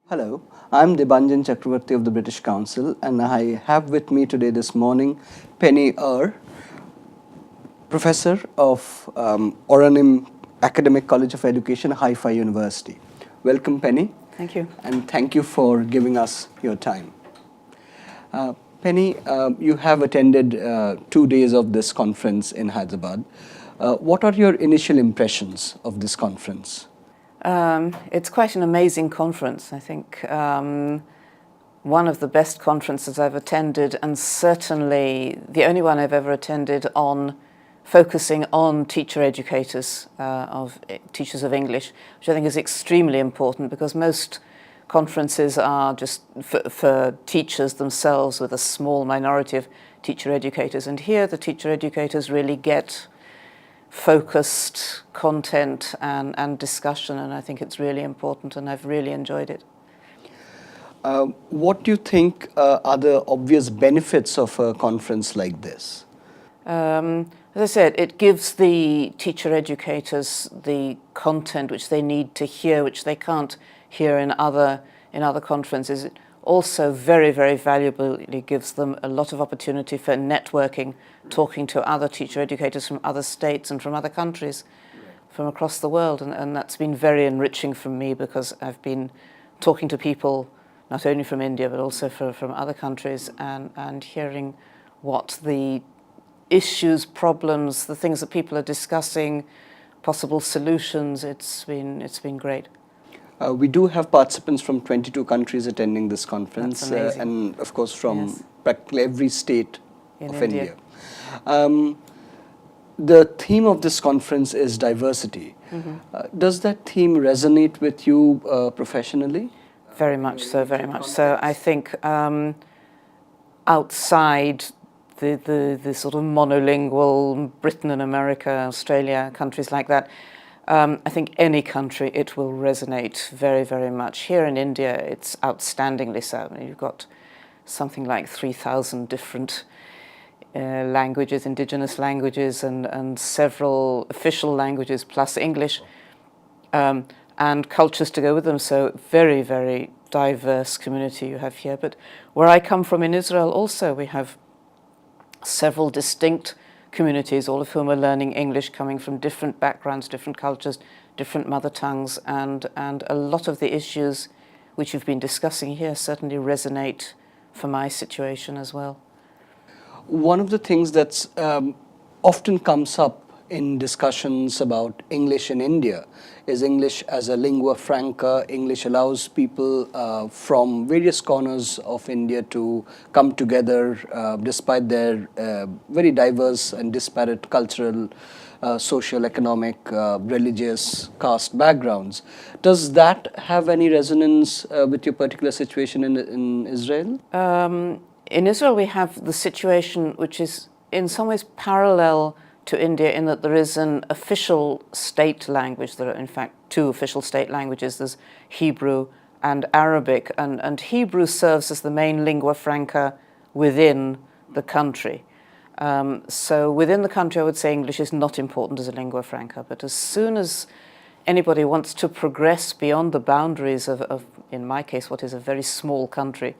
Hello, I'm Debanjan Chakravarti of the British Council, and I have with me today this morning Penny Professor of Oranim Academic College of Education, Haifa University. Welcome, Penny. Thank you. And thank you for giving us your time. Penny, you have attended 2 days of this conference in Hyderabad. What are your initial impressions of this conference? It's quite an amazing conference. I think one of the best conferences I've attended, and certainly the only one I've ever attended on focusing on teacher educators, teachers of English, which I think is extremely important because most conferences are just for teachers themselves with a small minority of teacher educators. And here the teacher educators really get focused content and discussion, and I think it's really important, and I've really enjoyed it. What do you think are the obvious benefits of a conference like this? As I said, it gives the teacher educators the content which they need to hear, which they can't hear in other conferences. It also very, very valuably gives them a lot of opportunity for networking, talking to other teacher educators from other states and from other countries, from across the world. And that's been very enriching for me because I've been talking to people not only from India but also from other countries and hearing what the issues, problems, the things that people are discussing, possible solutions. It's been great. We do have participants from 22 countries attending this conference, and of course from practically every state of India. The theme of this conference is diversity. Does that theme resonate with you professionally? Very much so, very much so. I think outside the sort of monolingual Britain and America, Australia, countries like that, I think any country, it will resonate very, very much. Here in India, it's outstandingly so. I mean, you've got something like 3,000 different languages, indigenous languages, and several official languages, plus English, and cultures to go with them. So very, very diverse community you have here. But where I come from in Israel also, we have several distinct communities, all of whom are learning English, coming from different backgrounds, different cultures, different mother tongues, and a lot of the issues which you've been discussing here certainly resonate for my situation as well. One of the things that's often comes up in discussions about English in India is English as a lingua franca. English allows people from various corners of India to come together despite their very diverse and disparate cultural, social, economic, religious, caste backgrounds. Does that have any resonance with your particular situation in Israel? In Israel, we have the situation which is in some ways parallel to India in that there is an official state language. There are in fact two official state languages. There's Hebrew and Arabic, and Hebrew serves as the main lingua franca within the country. So within the country, I would say English is not important as a lingua franca, but as soon as anybody wants to progress beyond the boundaries of in my case, what is a very small country,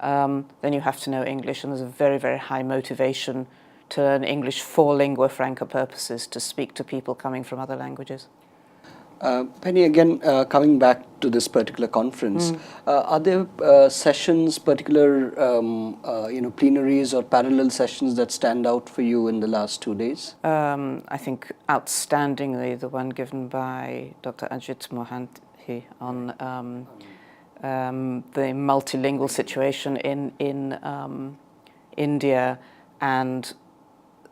then you have to know English, and there's a very, very high motivation to learn English for lingua franca purposes, to speak to people coming from other languages. Penny, again, coming back to this particular conference, are there sessions, particular plenaries or parallel sessions that stand out for you in the last 2 days? I think outstandingly the one given by Dr. Ajit Mohanty on the multilingual situation in India and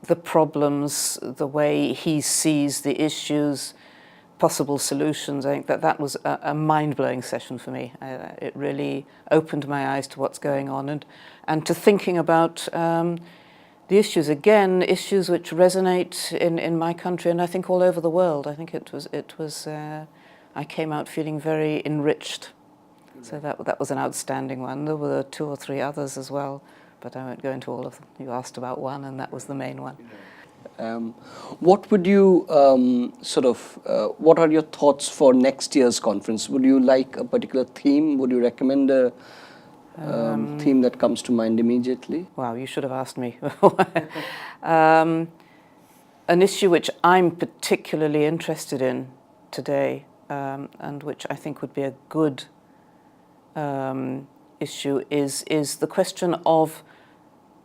the problems, the way he sees the issues, possible solutions. I think that was a mind-blowing session for me. It really opened my eyes to what's going on and to thinking about the issues, again, issues which resonate in my country and I think all over the world. I think it was I came out feeling very enriched. So that was an outstanding one. There were 2 or 3 others as well, but I won't go into all of them. You asked about one, and that was the main one. What would you what are your thoughts for next year's conference? Would you like a particular theme? Would you recommend a theme that comes to mind immediately? Wow, you should have asked me. An issue which I'm particularly interested in today, and which I think would be a good issue, is the question of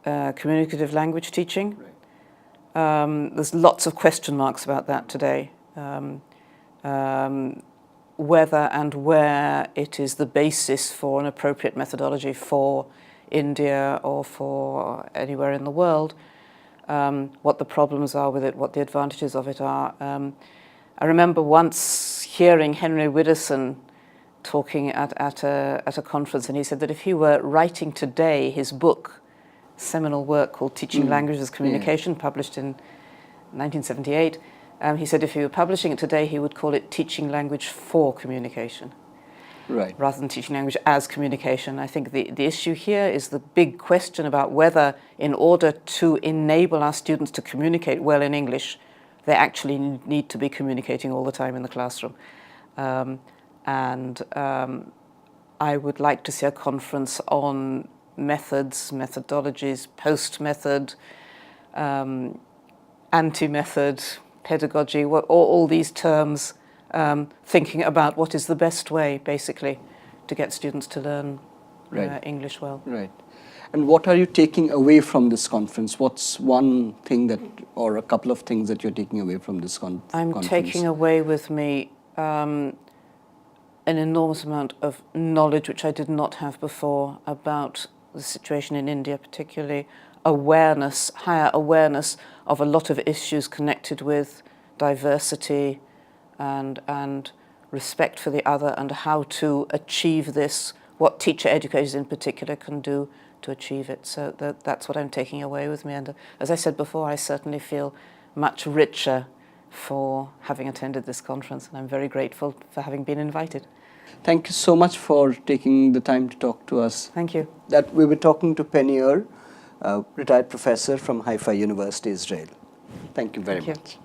communicative language teaching. Right. There's lots of question marks about that today. Whether and where it is the basis for an appropriate methodology for India or for anywhere in the world, what the problems are with it, what the advantages of it are. I remember once hearing Henry Widdowson talking at a conference, and he said that if he were writing today his book, seminal work called Teaching Language as Communication, published in 1978, he said if he were publishing it today, he would call it Teaching Language for Communication, right, rather than Teaching Language as Communication. I think the issue here is the big question about whether, in order to enable our students to communicate well in English, they actually need to be communicating all the time in the classroom. I would like to see a conference on methods, methodologies, post-method, anti-method, pedagogy, all these terms, thinking about what is the best way, basically, to get students to learn English well. Right. And what are you taking away from this conference? What's one thing that, or a couple of things that you're taking away from this conference? I'm taking away with me an enormous amount of knowledge which I did not have before about the situation in India, particularly awareness, higher awareness of a lot of issues connected with diversity and respect for the other, and how to achieve this, what teacher educators in particular can do to achieve it. So that's what I'm taking away with me. And as I said before, I certainly feel much richer for having attended this conference, and I'm very grateful for having been invited. Thank you so much for taking the time to talk to us. Thank you. That we were talking to Penny, retired professor from Haifa University, Israel. Thank you very much.